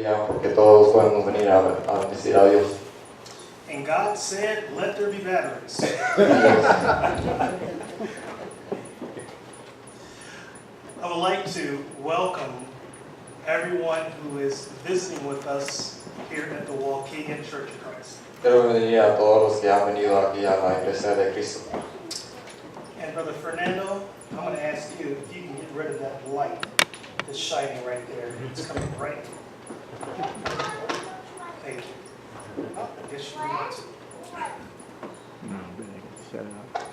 día porque todos podemos venir a bendecir a Dios. And God said, let there be batteries. I would like to welcome everyone who is visiting with us here at the Waukegan Church of Christ. Quiero bendiga a todos los que han venido aquí a la iglesia de Cristo. And Brother Fernando, I'm going to ask you if you can get rid of that light that's shining right there. It's coming right. Thank you. Oh, I guess you need to. Shut it up.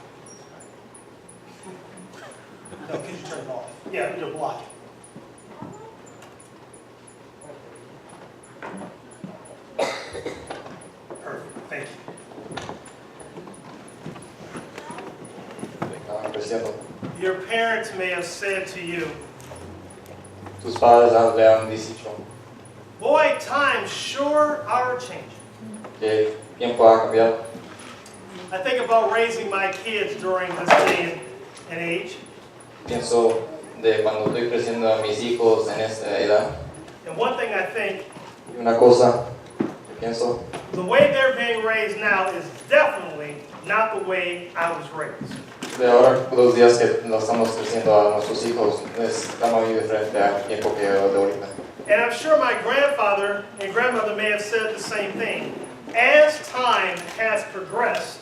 No, can you turn it off? Yeah, it'll block it. Perfect. Thank you. Your parents may have said to you, Tus padres le han dicho boy, times sure are changing. que el tiempo ha cambiado. I think about raising my kids during this day and age. Pienso de cuando estoy creciendo a mis hijos en esta edad. And one thing I think, Y una cosa que pienso, the way they're being raised now is definitely not the way I was raised. de ahora, los días que nos estamos creciendo a nuestros hijos, está muy diferente al tiempo que de ahorita. And I'm sure my grandfather and grandmother may have said the same thing. As time has progressed,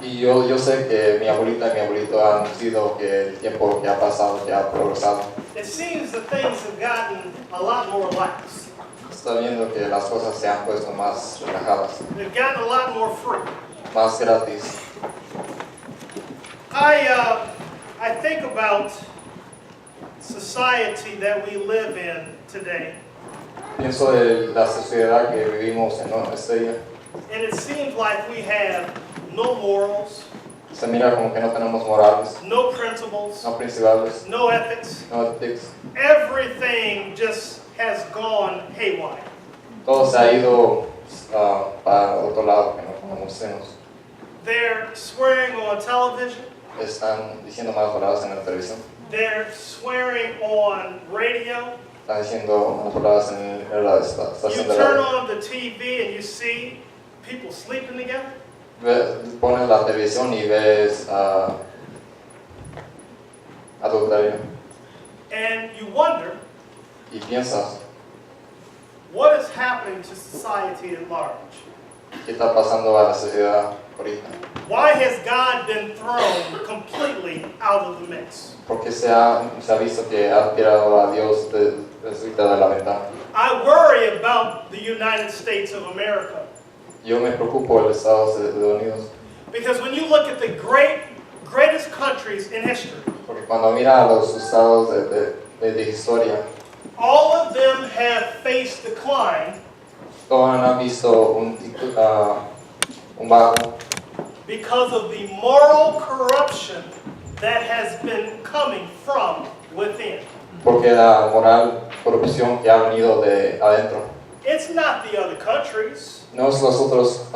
Y yo sé que mi abuelita y mi abuelito han sido que el tiempo que ha pasado, que ha progresado. it seems that things have gotten a lot more lax. Está viendo que las cosas se han puesto más relajadas, They've gotten a lot more free. más gratis. I think about society that we live in today, Pienso de la sociedad que vivimos en este día. and it seems like we have no morals, Se mira como que no tenemos morales, no principles, no principales, no ethics. no ethics. Everything just has gone haywire. Todo se ha ido para otro lado que no conocemos. They're swearing on television. Están diciendo malas palabras en la televisión. They're swearing on radio. Están diciendo malas palabras en la You estación de turn radio. on the TV and you see people sleeping together. Pones la televisión y ves adulterio. And you wonder, Y piensas, what is happening to society at large? ¿qué está pasando a la sociedad ahorita? Why has God been thrown completely out of the mix? Porque se ha visto que ha tirado a Dios de la ventana. I worry about the United States of America. Yo me preocupo por los Estados Unidos. Because when you look at the greatest countries in history, Porque cuando mira a los estados de historia, all of them have faced decline todos han visto un bajo because of the moral corruption that has been coming from within. porque la moral corrupción que ha venido de adentro. It's not the other countries. No es los otros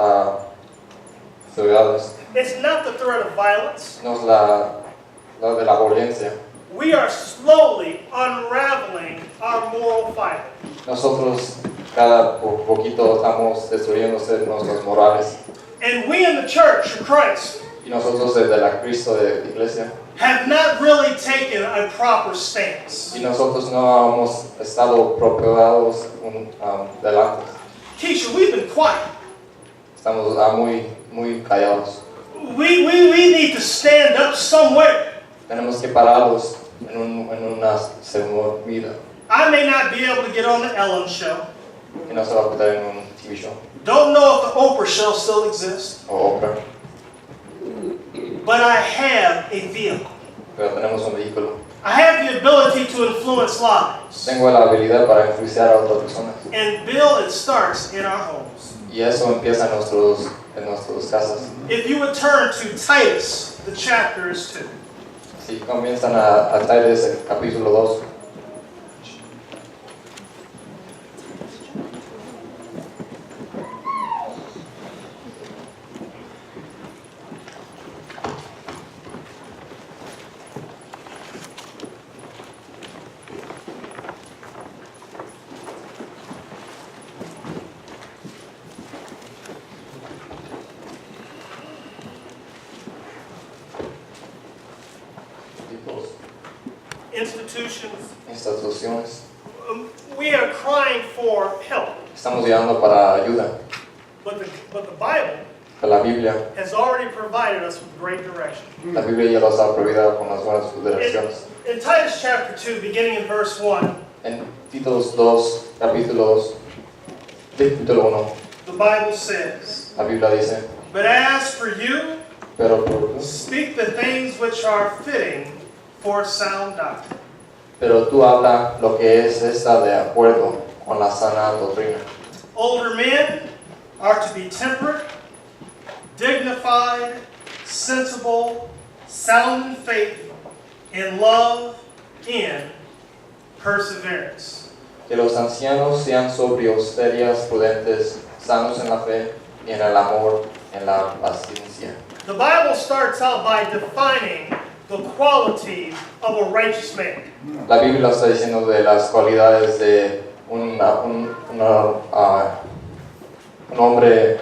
ciudades, It's not the threat of violence. no es la de la violencia. We are slowly unraveling our moral fiber. Nosotros cada poquito estamos destruyéndose nuestros morales. And we in the Church of Christ Y nosotros desde la Cristo de Iglesia, have not really taken a proper stance. y nosotros no hemos estado preparados delante. Keisha, we've been quiet. Estamos muy callados. We need to stand up somewhere. Tenemos que pararlos en una segunda vida. I may not be able to get on the Ellen show. Y no se va a quitar en un TV show Don't know if the Oprah show still exists. o Oprah, But I have a vehicle. pero tenemos un vehículo. I have the ability to influence lives. Tengo la habilidad para influenciar a otras personas. And Bill, it starts in our homes. Y eso empieza en nuestras casas. If you would turn to Titus, the chapter is 2. Si comienzan a Titus el capítulo 2. institutions. instituciones. We are crying for help. Estamos llamando para ayuda. But the Bible La Biblia, has already provided us with great direction. la Biblia ya nos ha prohibido con las buenas direcciones. In Titus chapter 2, beginning in verse 1, En Títulos 2, capítulo 1, the Bible says, la Biblia dice, "But as for you, pero tú, speak the things which are fitting for sound doctrine." pero tú habla lo que está de acuerdo con la sana doctrina. Older men are to be temperate, dignified, sensible, sound in faith, in love, in perseverance. Que los ancianos sean sobrios, serios, prudentes, sanos en la fe, y en el amor, en la paciencia. The Bible starts out by defining the qualities of a righteous man. La Biblia está diciendo de las cualidades de un hombre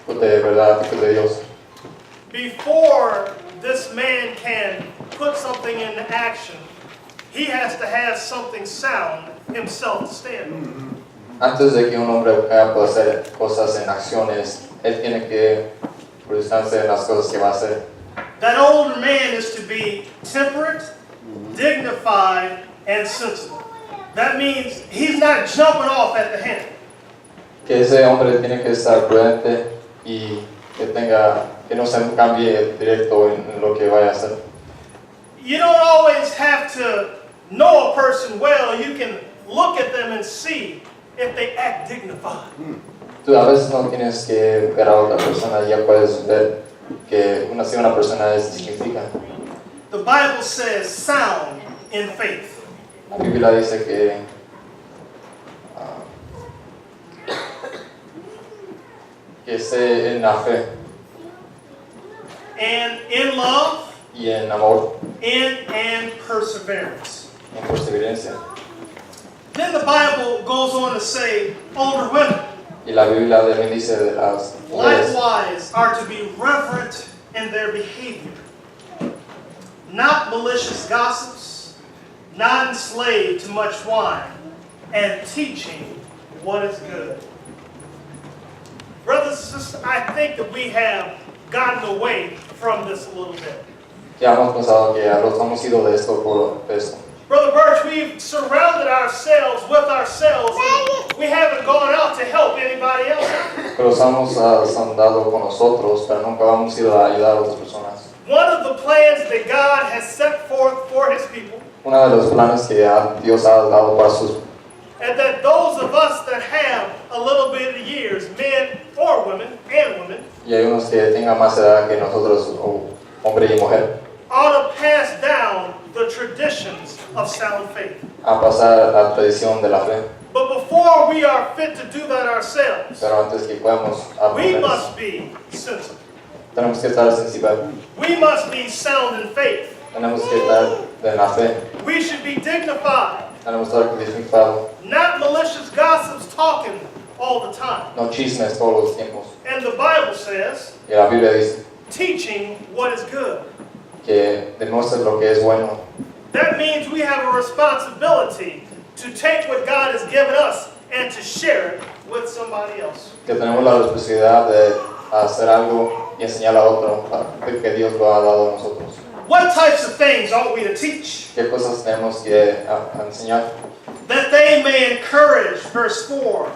de verdad, hijo de Dios. Before this man can put something into action, he has to have something sound himself to stand on. Antes de que un hombre pueda hacer cosas en acciones, él tiene que presentarse en las cosas que va a hacer. That older man is to be temperate, dignified, and sensible. That means he's not jumping off at the handle. Que ese hombre tiene que estar prudente y que no se cambie directo en lo que vaya a hacer. You don't always have to know a person well. You can look at them and see if they act dignified. Tú a veces no tienes que ver a otra persona, ya puedes ver que si una persona es dignificada. The Bible says sound in faith. La Biblia dice que esté en la fe And in love, y en amor, and perseverance. en perseverancia. Then the Bible goes on to say older women Y la Biblia también dice de las mujeres likewise are to be reverent in their behavior, not malicious gossips, not enslaved to much wine, and teaching what is good. Brothers and sisters, I think that we have gotten away from this a little bit. que hemos pensado que los hemos ido de esto por esto. Brother Birch, we've surrounded ourselves with ourselves, and we haven't gone out to help anybody else. Pero los hemos andado con nosotros, pero nunca hemos ido a ayudar a otras personas. One of the plans that God has set forth for His people, Uno de los planes que Dios ha dado para sus and that those of us that have a little bit of years, men or women, and women, y hay unos que tengan más edad que nosotros, hombre y mujer, ought to pass down the traditions of sound faith. a pasar la tradición de la fe. But before we are fit to do that ourselves, Pero antes que podamos we aprender, must be sensible. tenemos que estar sensibles, We must be sound in faith. tenemos que estar en la fe, We should be dignified, tenemos que estar dignificados, not malicious gossips talking all the time. no chismes todos los tiempos. And the Bible says, Y la Biblia dice teaching what is good. que demuestra lo que es bueno. That means we have a responsibility to take what God has given us and to share it with somebody else. Que tenemos la responsabilidad de hacer algo y enseñar a otro para que Dios lo ha dado a nosotros. What types of things ought we to teach? ¿Qué cosas tenemos que enseñar? That they may encourage, verse 4,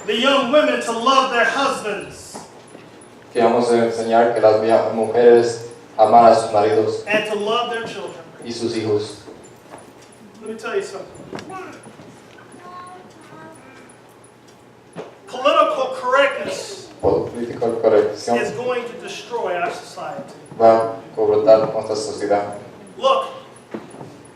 the young women to love their husbands Que vamos a enseñar que las mujeres aman a sus maridos and to love their children. y sus hijos. Let me tell you something. Political correctness Política corrección is going to destroy our society. va a cortar nuestra sociedad. Look,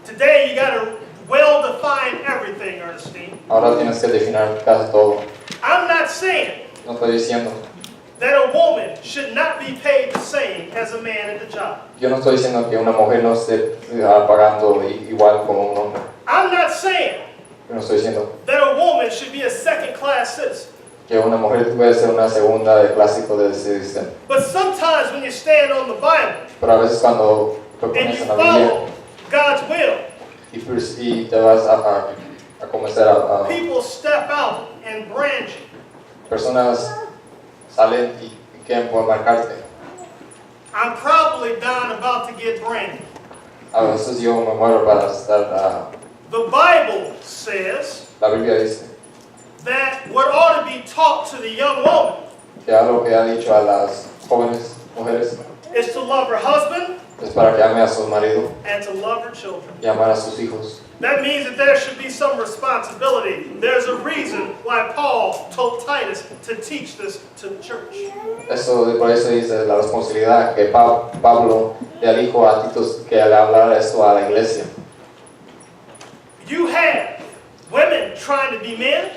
today you got to well define everything, Ernestine. Ahora tienes que definir casi todo. I'm not saying No estoy diciendo, that a woman should not be paid the same as a man at the job. yo no estoy diciendo que una mujer no esté pagando igual como un hombre. I'm not saying Yo no estoy diciendo that a woman should be a second-class citizen. que una mujer puede ser una segunda de clásico de citizen. But sometimes when you stand on the Bible Pero a veces cuando and you propones en la Biblia follow God's will, y te vas a comenzar a People step out and brand you. personas salen y quieren por marcarte. I'm probably down about to get branded. A veces yo me muero para estar. The Bible says La Biblia dice that what ought to be taught to the young woman que algo que ha dicho a las jóvenes mujeres is to love her husband es para que ame a su marido and to love her children. y amar a sus hijos. That means that there should be some responsibility. There's a reason why Paul told Titus to teach this to the church. Por eso dice la responsabilidad que Pablo le dijo a Tito que le hablara esto a la iglesia. You have women trying to be men,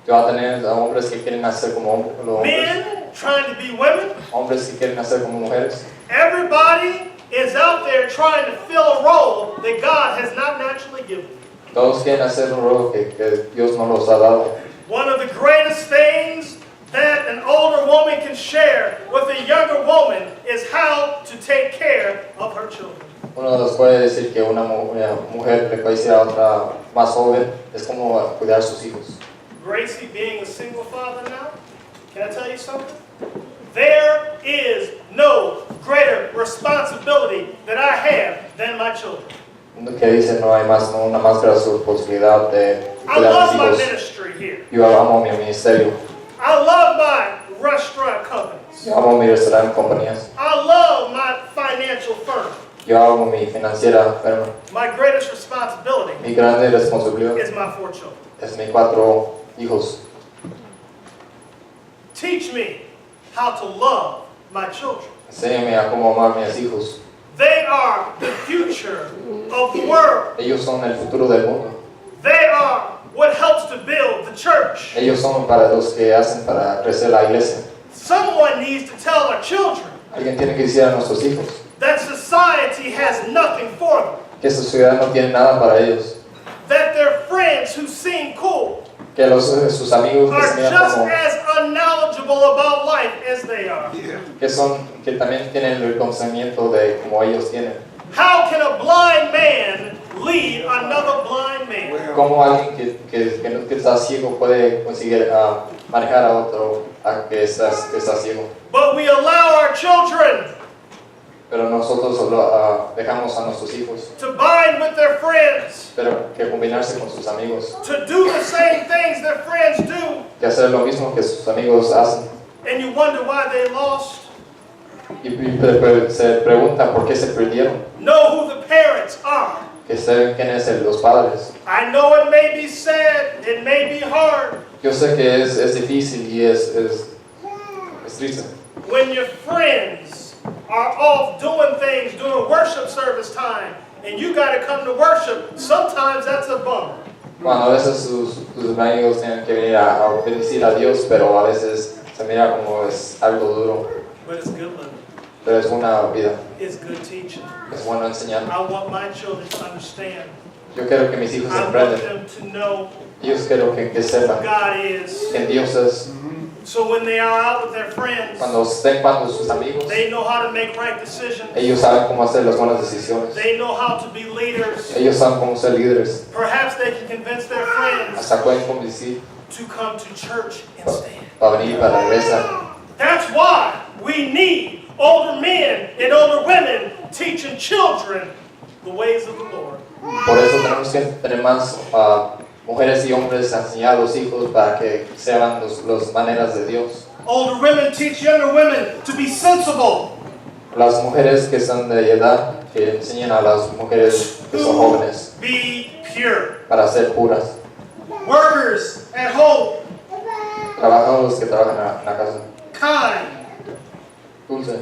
Tú vas a tener a hombres que quieren hacer como hombres, men trying to be women. hombres que quieren hacer como mujeres. Everybody is out there trying to fill a role that God has not naturally given. Todos quieren hacer un rol que Dios no los ha dado. One of the greatest things that an older woman can share with a younger woman is how to take care of her children. Uno de los puede decir que una mujer le puede decir a otra más joven es como cuidar a sus hijos. Gracie, being a single father now, can I tell you something? There is no greater responsibility that I have than my children. Que dice no hay más una más gran responsabilidad de I cuidar a love mis my hijos. ministry here. Yo amo mi ministerio. I love my restaurant companies. Yo amo mi restaurante compañías. I love my financial firm. Yo amo mi financiera firma. My greatest responsibility Mi grande responsabilidad is my 4 children. es mis 4 hijos. Teach me how to love my children. Enséñame a cómo amar a mis hijos. They are the future of the world. Ellos son el futuro del mundo. They are what helps to build the church. Ellos son para los que hacen para crecer la iglesia. Someone needs to tell our children Alguien tiene que decir a nuestros hijos that society has nothing for them. que su ciudad no tiene nada para ellos. That their friends who seem cool Que sus amigos que are se miran just como as unknowledgeable about life as they are. que también tienen el conocimiento de como ellos tienen. How can a blind man lead another blind man? Cómo alguien que está ciego puede conseguir manejar a otro que está ciego. But we allow our children Pero nosotros solo dejamos a nuestros hijos, to bind with their friends, pero que combinarse con sus amigos, to do the same things their friends do, que hacer lo mismo que sus amigos hacen. and you wonder why they lost. Y se preguntan por qué se perdieron, Know who the parents are. que saben quiénes son los padres. I know it may be sad, it may be hard, Yo sé que es difícil y es triste. when your friends are off doing things during worship service time, and you got to come to worship. Sometimes that's a bummer. Cuando a veces sus amigos tienen que venir a bendecir a Dios, pero a veces se mira como es algo duro. But it's good living. Pero es una vida, It's good teaching. es bueno enseñar. I want my children to understand. Yo quiero que mis hijos I want aprendan. them to know Ellos quiero que who sepan God is. que Dios es. So when they are out with their friends, Cuando estén con sus amigos, they know how to make right decisions. ellos saben cómo hacer las buenas decisiones. They know how to be leaders. Ellos saben cómo ser líderes. Perhaps they can convince their friends Hasta pueden convencer to come to church instead. para venir para la iglesia. That's why we need older men and older women teaching children the ways of the Lord. Por eso tenemos que tener más mujeres y hombres a enseñar a los hijos para que sepan las maneras de Dios. Older women teach younger women to be sensible, Las mujeres que son de edad que enseñan a las mujeres que son jóvenes be pure. para ser puras. Workers at home, Trabajadores que trabajan en la casa. kind, Dulce.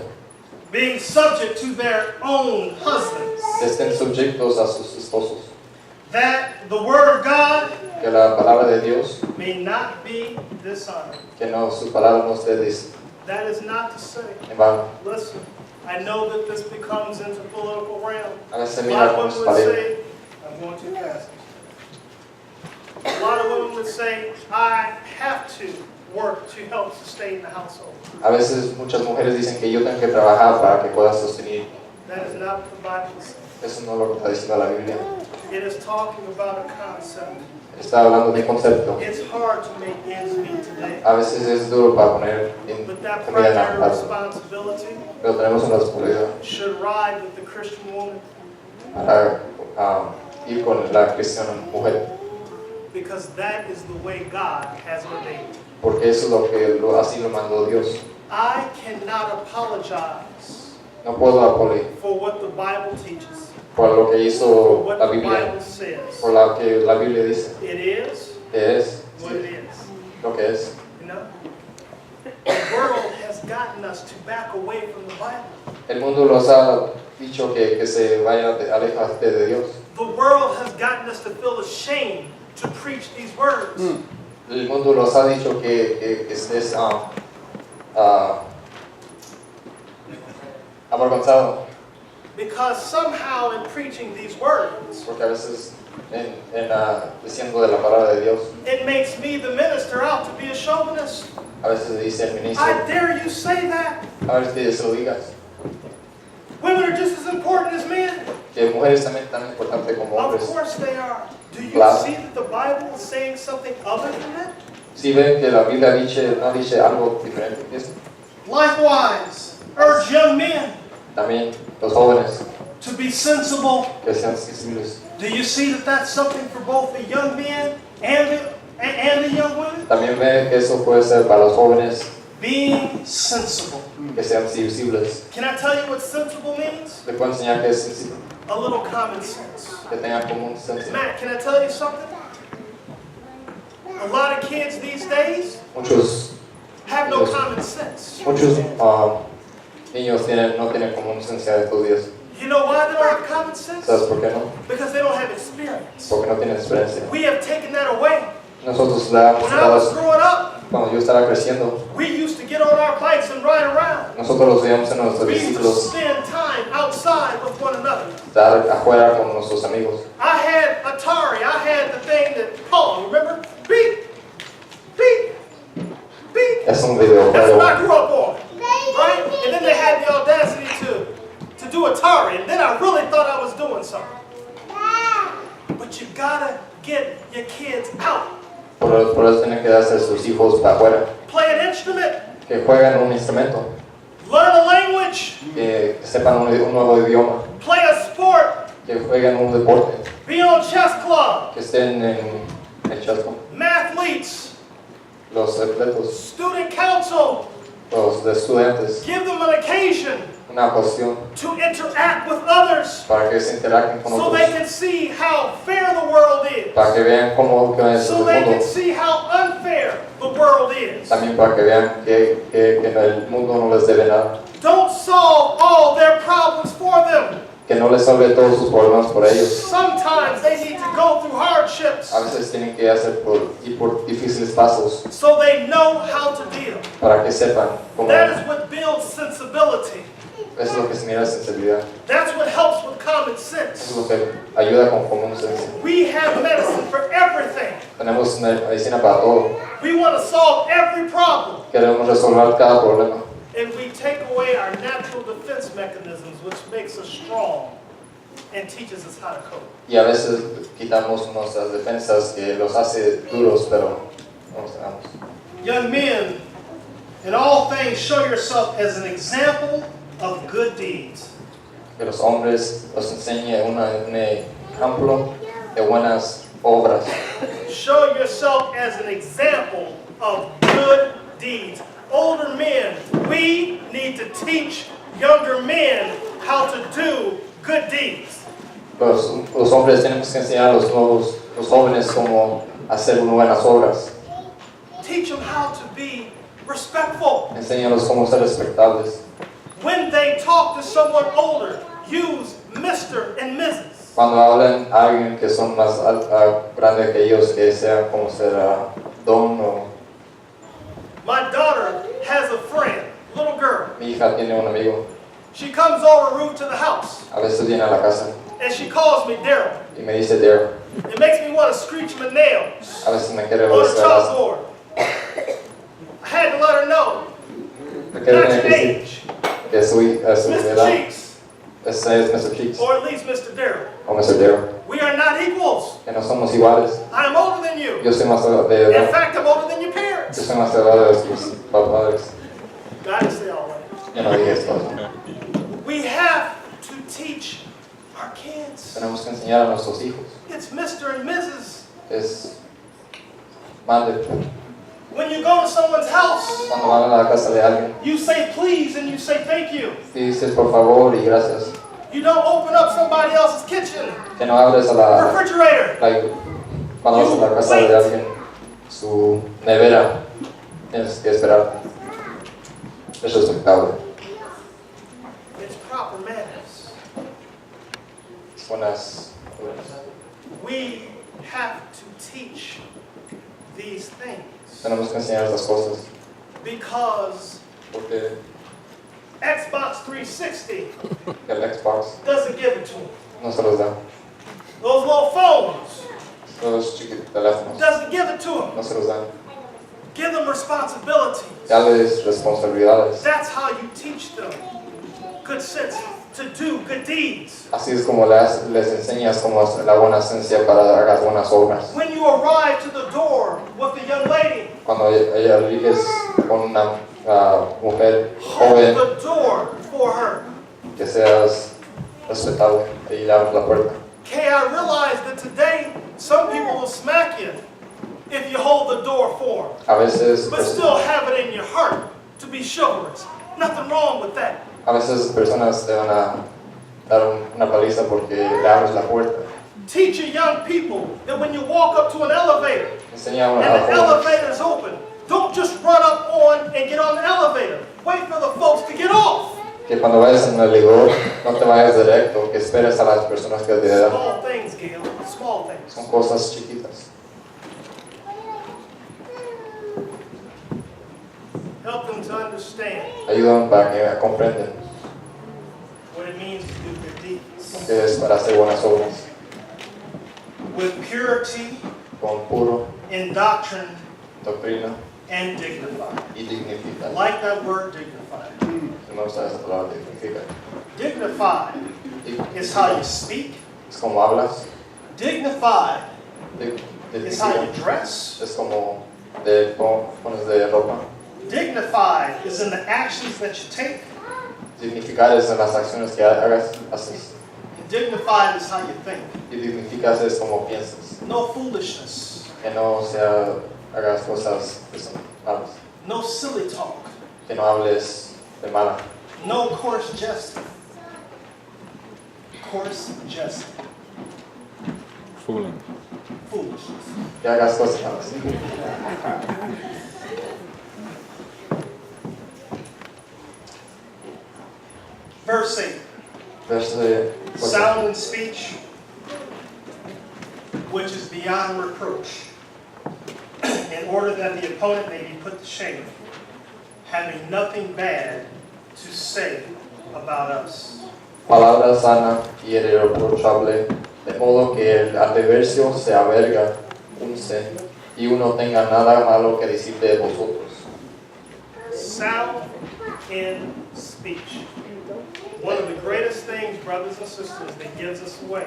being subject to their own husbands. Que estén sujetos a sus esposos. That the word of God Que la palabra de Dios, may not be dishonored. que no, su palabra no esté That is not to say, en vano. listen, I know that this becomes into political realm. A veces A mira lot of como women es would palero. say, I'm going too fast. A lot of women would say, I have to work to help sustain the household. A veces muchas mujeres dicen que yo tengo que trabajar para que pueda sostener. That is not what the Bible says. Eso no es lo que está diciendo la Biblia. It is talking about a concept. Está hablando de concepto. It's hard to make ends meet today. A veces es duro para poner But that comida en la primary casa, responsibility pero tenemos una responsabilidad should ride with the Christian woman para ir con la cristiana mujer, because that is the way God has ordained. porque eso es lo que así lo mandó Dios. I cannot apologize No puedo apoyar for what the Bible teaches, por lo que for hizo what la the Biblia, Bible says. por lo que la Biblia dice, It is que es what it is. lo que es. You know? The world has gotten us to back away from the Bible. El mundo nos ha dicho que se vaya alejarse de Dios. The world has gotten us to feel ashamed to preach these words. El mundo nos ha dicho que estés avergonzado, Because somehow in preaching these words, porque a veces diciendo de la palabra de Dios, it makes me, the minister, out to be a chauvinist. a veces dice el ministro, I dare you say that. a ver si se lo digas, Women are just as important as men. que mujeres también tan importantes como Of hombres. course they are. Do you Claro. see that the Bible is saying something other than that? Si ven que la Biblia no dice algo diferente que esto, Likewise, urge young men también los jóvenes to be sensible. que sean sensibles. Do you see that that's something for both the young men and the young women? También ven que eso puede ser para los jóvenes Being sensible. que sean sensibles. Can I tell you what sensible means? Le puedo enseñar que es sensible, A little common sense. que tengan como un sensible. Matt, can I tell you something? A lot of kids these days Muchos have no common sense. niños no tienen como un sensibilidad de estos días. You know why they don't have common sense? ¿Sabes por qué no? Because they don't have experience. Porque no tienen experiencia. We have taken that away. Nosotros la hemos When I was dado, growing up, cuando yo estaba creciendo, we used to get on our bikes and ride around. nosotros los veíamos en nuestros We used to discípulos spend time outside with one another. estar afuera con nuestros amigos. I had Atari. I had the thing that Paul, remember? Beep, beep, beep. Es un That's videojuego. what I grew up on, right? And then they had the audacity to do Atari, and then I really thought I was doing something. But you gotta get your kids out. Por eso tienen que darse a sus hijos para afuera. Play an instrument, Que jueguen un instrumento. learn a language, Que sepan un nuevo idioma. play a sport, Que jueguen un deporte. be on chess club, Que estén en el chasco. mathletes, Los atletas, student council. los estudiantes. Give them an occasion Una ocasión to interact with others para que se interactuen con so they otros. can see how fair the world is. Para que vean cómo es So el they can mundo. see how unfair the world is. También para que vean que el mundo no les debe nada. Don't solve all their problems for them. Que no les salve todos sus problemas por ellos. Sometimes they need to go through hardships A veces tienen que ir por difíciles pasos so they know how to deal. para que sepan cómo. That is what builds sensibility. Eso es lo que se mira sensibilidad. That's what helps with common Eso sense. es lo que ayuda con común senso. We have medicine for everything. Tenemos medicina para todo. We want to solve every problem. Queremos resolver cada problema. And we take away our natural defense mechanisms, which makes us strong and teaches us how to cope. Y a veces quitamos nuestras defensas que los hace duros, pero no los tenemos. Young men, in all things, show yourself as an example of good deeds. Que los hombres los enseñe un ejemplo de buenas obras. Show yourself as an example of good deeds. Older men, we need to teach younger men how to do good deeds. Los hombres tenemos que enseñar a los jóvenes cómo hacer buenas obras. Teach them how to be respectful. Enséñalos cómo ser respetables. When they talk to someone older, use Mr. and Mrs. Cuando hablan a alguien que son más grandes que ellos, que sean como ser don o... My daughter has a friend, little girl. Mi hija tiene un amigo. She comes over route to the house, A veces viene a la casa and she calls me Daryl. y me dice Dare. It makes me want to screech my nails A veces me quiere on the molestar. chalkboard. I had to let her know, Me quiere not tener your que decir age, que su Mr. edad. Cheeks, Ese es Mr. Cheeks or at least Mr. Daryl. o Mr. Dare. We are not equals. que no somos iguales. I am older than you. Yo soy más de In edad, fact, I'm older than your yo parents. soy más de edad de sus padres. God didn't say all that. Yo no dije esto. We have to teach our kids. Tenemos que enseñar a nuestros hijos. It's Mr. and Mrs. Es mande. When you go to someone's house, Cuando van a la casa de alguien, you say please and you say thank you. dices por favor y gracias. You don't open up somebody else's kitchen, Que no abres a la, refrigerator. cuando vas a la casa de alguien, su nevera, tienes que esperar. Es respetable. It's proper manners. Buenas. We have to teach these things Tenemos que enseñar estas cosas because porque Xbox 360 el Xbox doesn't give it to them. no se los da. Those little phones Los chiquitos teléfonos doesn't give it to them. no se los dan. Give them responsibilities. Dales responsabilidades. That's how you teach them good sense to do good deeds. Así es como les enseñas como la buena esencia para hacer buenas obras. When you arrive to the door with the young lady, Cuando ella llegues con una mujer hold joven, the door for her. que seas respetable y le abres la puerta. Okay, I realize that today some people will smack you if you hold the door for them, A veces, but still have it in your heart to be chivalrous. Nothing wrong with that. a veces personas te van a dar una paliza porque le abres la puerta. Teach your young people that when you walk up to an elevator Enseña a and una the elevator is open, don't just run up on and get on the elevator. Wait for the folks to get off. que cuando vayas en el elevador no te vayas directo, que esperes a las personas que te dan. Small things, Gail. Small things. Son cosas chiquitas. Help them to understand Ayudan para que comprenden what it means to do good deeds. que es para hacer buenas obras. With purity Con puro, in doctrine doctrina and dignified. y dignifica. I like that word, dignified. Me gusta esa palabra, dignifica. Dignified is how you speak. Es como hablas. Dignified Dig- is how you dignifica. dress. Es como de pones de ropa. Dignified is in the actions that you take. Dignificar es en las acciones que haces. Dignified is how you think. Y dignificas es como piensas. No foolishness. Que no hagas cosas que son malas. No silly talk. Que no hables de mala. No coarse jesting. Coarse jesting. Fooling. Foolishness. Que hagas cosas malas. Verse 8. Verse Sound in speech, which is beyond reproach, in order that the opponent may be put to shame, having nothing bad to say about us. palabra sana y irreprochable, de modo que el adversario se avergüence y uno tenga nada malo que decir de vosotros. Sound in speech. One of the greatest things, brothers and sisters, that gives us away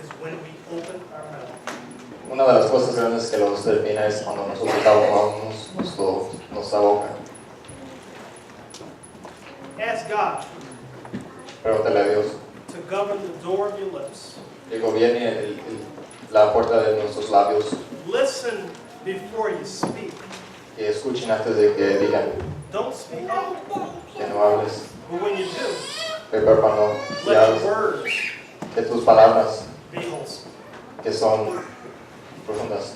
is when we open our mouth. Una de las cosas grandes que los termina es cuando nosotros abrimos nuestra boca. Ask God Pregúntale a Dios to govern the door of your lips. que gobierne la puerta de nuestros labios, Listen before you speak. que escuchen antes de que digan Don't speak out. que no hables, But when you do, pero cuando si let your hables, words que tus palabras be wholesome. que son profundas